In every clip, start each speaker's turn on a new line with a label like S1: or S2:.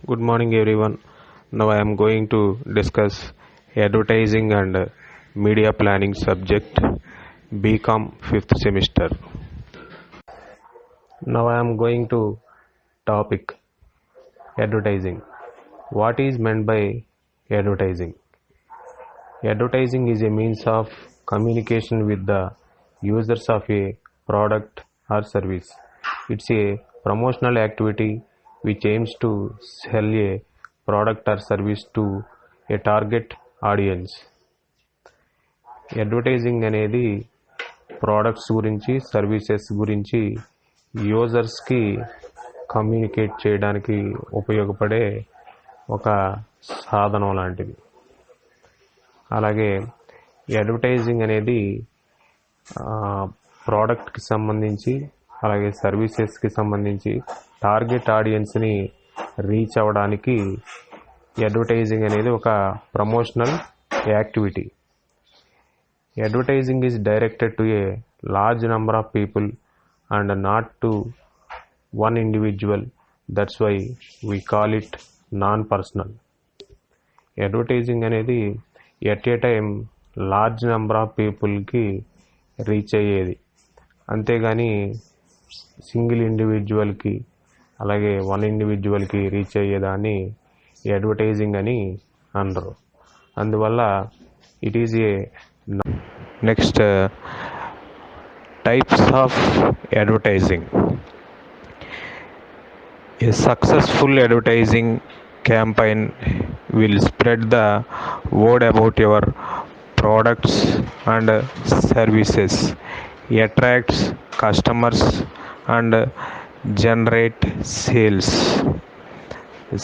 S1: Good morning, everyone. Now I am going to discuss advertising and media planning subject BCom 5th semester. Now I am going to topic advertising. What is meant by advertising? Advertising is a means of communication with the users of a product or service. It's a promotional activity which aims to sell a product or service to a target audience. Advertising అనేది products గురించి services గురించి యూజర్స్కి communicate చేయడానికి ఉపయోగపడే ఒక సాధనం లాంటిది. అలాగే advertising అనేది ప్రోడక్ట్కి సంబంధించి అలాగే సర్వీసెస్కి సంబంధించి టార్గెట్ ఆడియన్స్ని రీచ్ అవ్వడానికి అడ్వర్టైజింగ్ అనేది ఒక promotional activity. Advertising is directed to a large number of people and not to one individual. That's why we call it non-personal. Advertising అనేది at a time large number of పీపుల్కి reach అయ్యేది, అంతేగాని single ఇండివిజువల్కి అలాగే one ఇండివిజువల్కి reach అయ్యేదాన్ని advertising అని అనరు. అందువల్ల it is a next types of advertising. A successful advertising campaign will spread the word about your products and services, attracts customers and generate sales.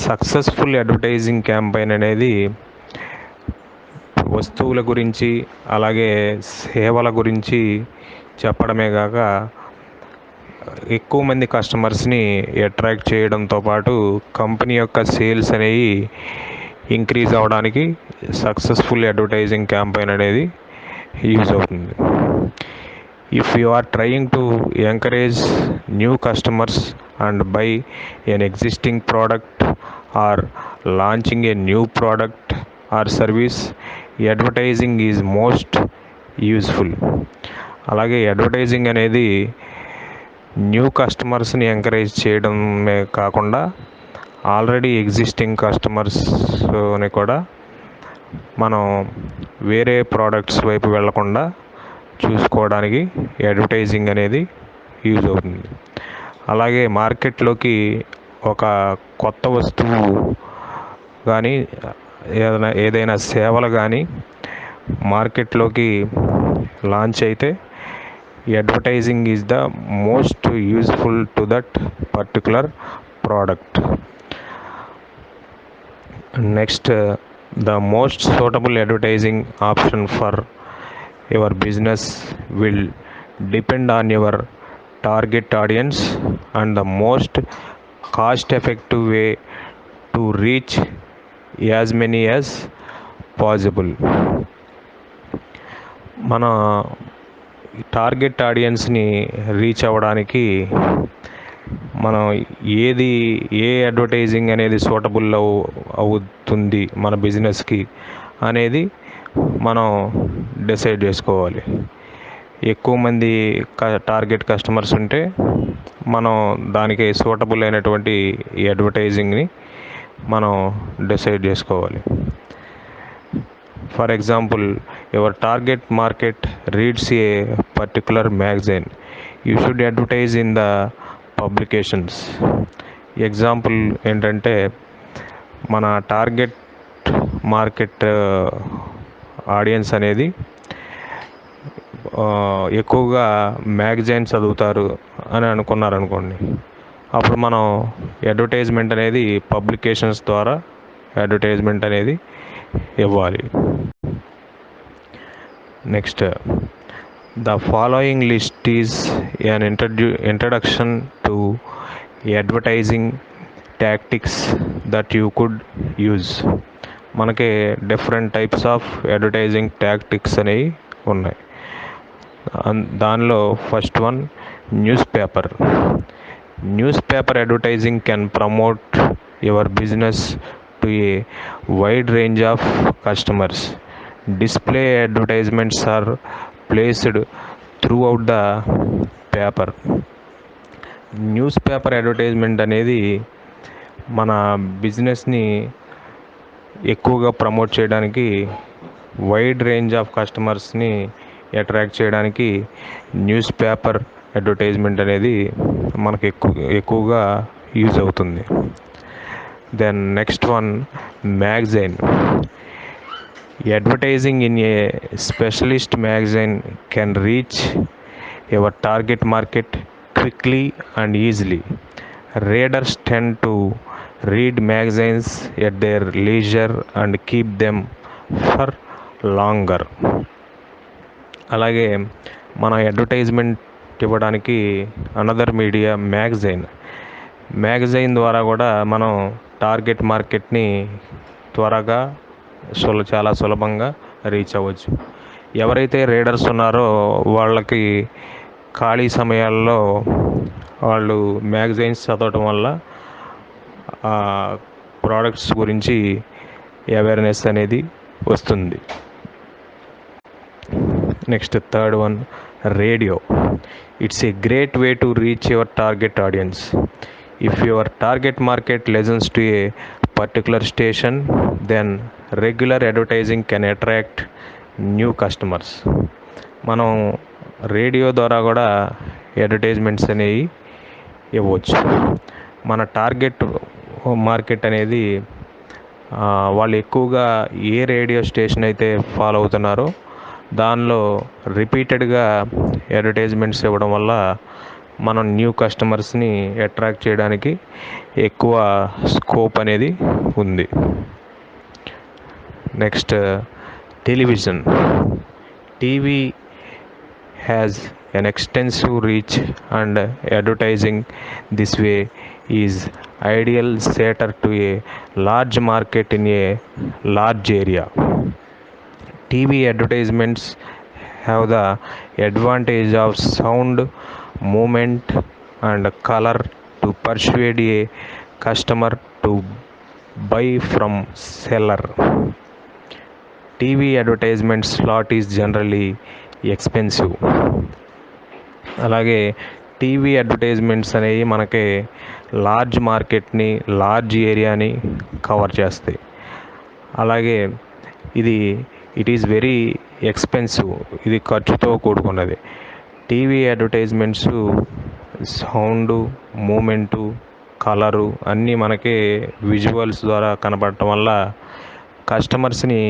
S1: Successful advertising campaign అనేది వస్తువుల గురించి అలాగే సేవల గురించి చెప్పడమే కాక ఎక్కువ మంది కస్టమర్స్ని అట్రాక్ట్ చేయడంతో పాటు కంపెనీ యొక్క సేల్స్ అనేవి ఇంక్రీజ్ అవ్వడానికి సక్సెస్ఫుల్ అడ్వర్టైజింగ్ క్యాంపెయిన్ అనేది యూజ్ అవుతుంది. If you are trying to encourage new customers and buy an existing product or launching a new product or service, advertising is most useful. అలాగే advertising అనేది new కస్టమర్స్ని encourage చేయడమే కాకుండా already existing కస్టమర్స్ని కూడా మనం వేరే ప్రోడక్ట్స్ వైపు వెళ్లకుండా చూసుకోవడానికి అడ్వర్టైజింగ్ అనేది యూజ్ అవుతుంది. అలాగే మార్కెట్లోకి ఒక కొత్త వస్తువు కానీ ఏదైనా సేవలు కానీ మార్కెట్లోకి లాంచ్ అయితే advertising is the most useful to that particular product. Next, the most suitable advertising option for your business will depend on your target audience and the most cost effective way to reach as many as possible. మన target ఆడియన్స్ని reach అవ్వడానికి మనం ఏ advertising అనేది suitable అవుతుంది మన బిజినెస్కి అనేది మనం డిసైడ్ చేసుకోవాలి. ఎక్కువ మంది టార్గెట్ కస్టమర్స్ ఉంటే మనం దానికి సూటబుల్ అయినటువంటి ఈ అడ్వర్టైజింగ్ని మనం డిసైడ్ చేసుకోవాలి. For example, your target market reads a particular magazine, you should advertise in the publications. Example ఏంటంటే, మన టార్గెట్ మార్కెట్ ఆడియన్స్ అనేది ఎక్కువగా మ్యాగజైన్ చదువుతారు అని అనుకున్నారనుకోండి, అప్పుడు మనం అడ్వర్టైజ్మెంట్ అనేది పబ్లికేషన్స్ ద్వారా అడ్వర్టైజ్మెంట్ అనేది ఇవ్వాలి. Next, the following list is an introduction to advertising tactics that you could use. మనకి different types of advertising tactics అనేవి ఉన్నాయి. దానిలో first one, news paper. Newspaper advertising can promote your business to a wide range of customers. Display advertisements are placed throughout the paper. Newspaper advertisement అనేది మన బిజినెస్ని ఎక్కువగా promote చేయడానికి, wide range of కస్టమర్స్ని attract చేయడానికి newspaper advertisement అనేది మనకు ఎక్కువగా యూజ్ అవుతుంది. Then next one, magazine. Advertising in a specialist magazine can reach your target market quickly and easily. Readers tend to read magazines at their leisure and keep them for longer. అలాగే మన advertisement ఇవ్వడానికి another media magazine ద్వారా కూడా మనం target మార్కెట్ని త్వరగా చాలా సులభంగా రీచ్ అవ్వచ్చు. ఎవరైతే రీడర్స్ ఉన్నారో వాళ్ళకి ఖాళీ సమయాల్లో వాళ్ళు మ్యాగజైన్స్ చదవటం వల్ల ప్రోడక్ట్స్ గురించి అవేర్నెస్ అనేది వస్తుంది. Next third one, radio. It's a great way to reach your target audience. If your target market listens to a particular station, then regular advertising can attract new customers. మనం radio ద్వారా కూడా advertisements అనేవి ఇవ్వచ్చు. మన target market అనేది వాళ్ళు ఎక్కువగా ఏ radio station అయితే ఫాలో అవుతున్నారో దానిలో రిపీటెడ్గా అడ్వర్టైజ్మెంట్స్ ఇవ్వడం వల్ల మనం న్యూ కస్టమర్స్ని అట్రాక్ట్ చేయడానికి ఎక్కువ స్కోప్ అనేది ఉంది. Next, television. TV has an extensive reach and advertising this way is ideal cater to a large market in a large area. TV advertisements have the advantage of sound, movement and color to persuade a customer to buy from seller. TV advertisement slot is generally expensive. అలాగే TV advertisements అనేవి మనకి large మార్కెట్ని, large ఏరియాని cover చేస్తాయి. అలాగే it is very expensive. ఇది ఖర్చుతో కూడుకున్నది. TV advertisements sound, movement, colour అన్నీ మనకి విజువల్స్ ద్వారా కనపడటం వల్ల కస్టమర్స్ని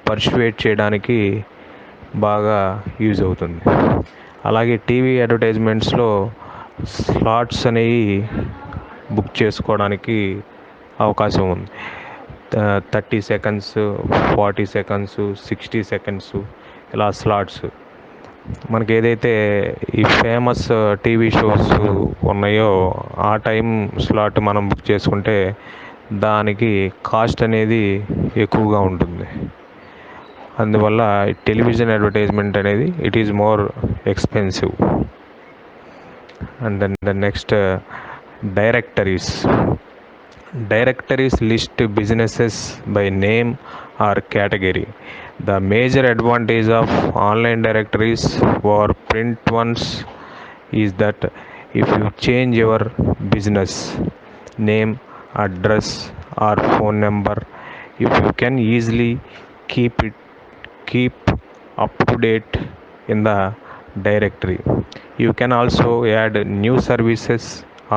S1: పర్సువేట్ చేయడానికి బాగా యూజ్ అవుతుంది. అలాగే టీవీ అడ్వర్టైజ్మెంట్స్లో స్లాట్స్ అనేవి బుక్ చేసుకోవడానికి అవకాశం ఉంది. 30 సెకండ్స్, 40 సెకండ్స్, 60 సెకండ్స్ ఇలా స్లాట్స్. మనకి ఏదైతే ఈ ఫేమస్ టీవీ షోస్ ఉన్నాయో ఆ టైం స్లాట్ మనం బుక్ చేసుకుంటే దానికి కాస్ట్ అనేది ఎక్కువగా ఉంటుంది. అందువల్ల టెలివిజన్ అడ్వర్టైజ్మెంట్ అనేది it is more expensive. And then the next, directories list businesses by name or category. The major advantage of online directories over print ones is that if you change your business name, address or phone number, if you can easily keep up to date in the directory. You can also add new services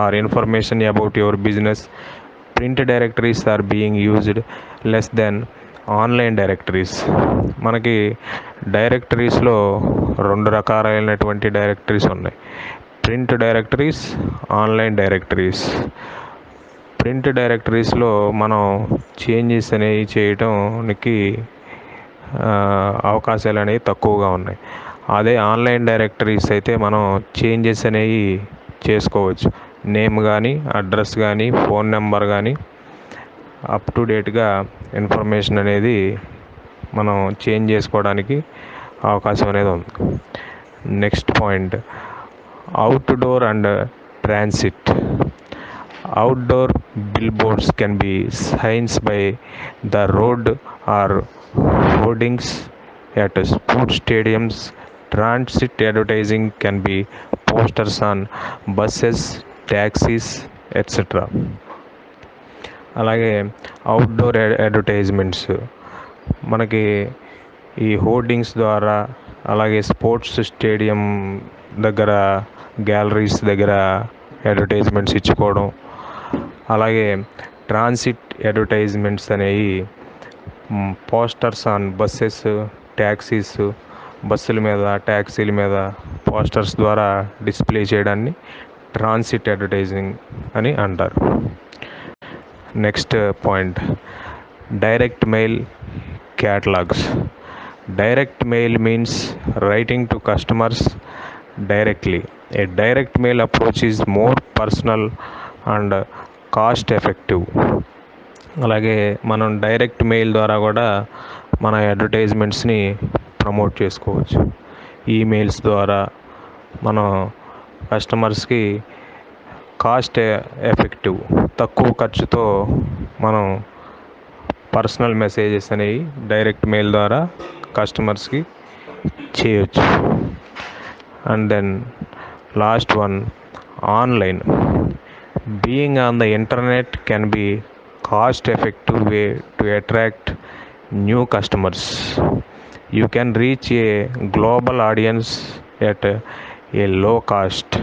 S1: or information about your business. Print directories are being used less than online directories. మనకి డైరెక్టరీస్లో 2 రకాలైనటువంటి directories ఉన్నాయి. Print directories, online directories. Print డైరెక్టరీస్లో మనం changes అనేవి చేయడానికి అవకాశాలు అనేవి తక్కువగా ఉన్నాయి. అదే ఆన్లైన్ డైరెక్టరీస్ అయితే మనం చేంజెస్ అనేవి చేసుకోవచ్చు. నేమ్ కానీ, అడ్రస్ కానీ, ఫోన్ నెంబర్ కానీ అప్ టు డేట్గా ఇన్ఫర్మేషన్ అనేది మనం చేంజ్ చేసుకోవడానికి అవకాశం అనేది ఉంది. Next point, outdoor and transit. Outdoor billboards can be signs by the road or hoardings at sports stadiums. Transit advertising can be posters on buses, taxis, etc. అలాగే outdoor advertisements మనకి ఈ hoardings ద్వారా, అలాగే sports stadium దగ్గర, galleries దగ్గర advertisements ఇచ్చుకోవడం. అలాగే transit advertisements అనేవి పోస్టర్స్ ఆన్ బస్సెస్, ట్యాక్సీస్, బస్సుల మీద, ట్యాక్సీల మీద పోస్టర్స్ ద్వారా డిస్ప్లే చేయడాన్ని ట్రాన్సిట్ అడ్వర్టైజింగ్ అని అంటారు. Next point, direct mail catalogs. Direct mail means writing to customers directly. A direct mail approach is more personal and cost effective. అలాగే మనం డైరెక్ట్ మెయిల్ ద్వారా కూడా మన అడ్వర్టైజ్మెంట్స్ని ప్రమోట్ చేసుకోవచ్చు. ఈమెయిల్స్ ద్వారా మనం కస్టమర్స్కి కాస్ట్ ఎఫెక్టివ్, తక్కువ ఖర్చుతో మనం పర్సనల్ మెసేజెస్ అనేవి డైరెక్ట్ మెయిల్ ద్వారా కస్టమర్స్కి చేయొచ్చు. And then last one, online. Being on the internet can be cost effective way to attract new customers. You can reach a global audience at a low cost.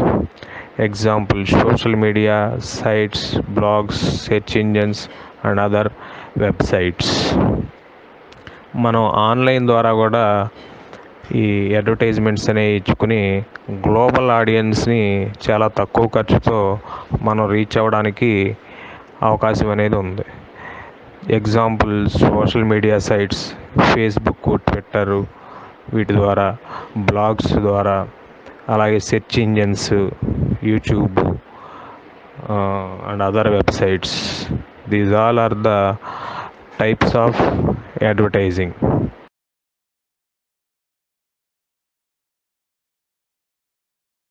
S1: Example, social media sites, blogs, search engines and other websites. మనం online ద్వారా కూడా ఈ advertisements అనేవి ఇచ్చుకుని global ఆడియన్స్ని చాలా తక్కువ ఖర్చుతో మనం రీచ్ అవ్వడానికి అవకాశం అనేది ఉంది. Example, social media sites, Facebook, Twitter, వీటి ద్వారా, బ్లాగ్స్ ద్వారా, అలాగే search engines, YouTube and other websites. These all are the types of advertising.